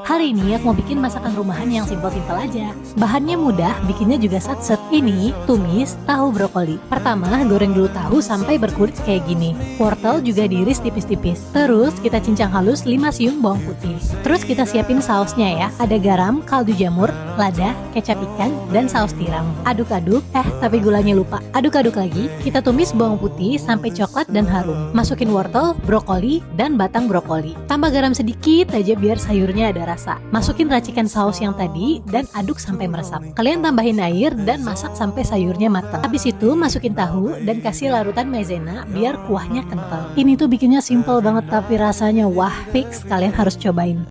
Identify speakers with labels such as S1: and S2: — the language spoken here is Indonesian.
S1: Hari ini aku mau bikin masakan rumahan yang simpel-simpel aja. Bahannya mudah, bikinnya juga satset. Ini tumis tahu brokoli. Pertama, goreng dulu tahu sampai berkulit kayak gini. Wortel juga diiris tipis-tipis. Terus kita cincang halus 5 siung bawang putih. Terus kita siapin sausnya ya. Ada garam, kaldu jamur, lada, kecap ikan, dan saus tiram. Aduk-aduk, tapi gulanya lupa. Aduk-aduk lagi, kita tumis bawang putih sampai coklat dan harum. Masukin wortel, brokoli, dan batang brokoli. Tambah garam sedikit aja biar sayurnya ada rasa. Masukin racikan saus yang tadi dan aduk sampai meresap. Kalian tambahin air dan masak sampai sayurnya matang. Habis itu masukin tahu dan kasih larutan maizena biar kuahnya kental. Ini tuh bikinnya simple banget tapi rasanya wah, fix kalian harus cobain.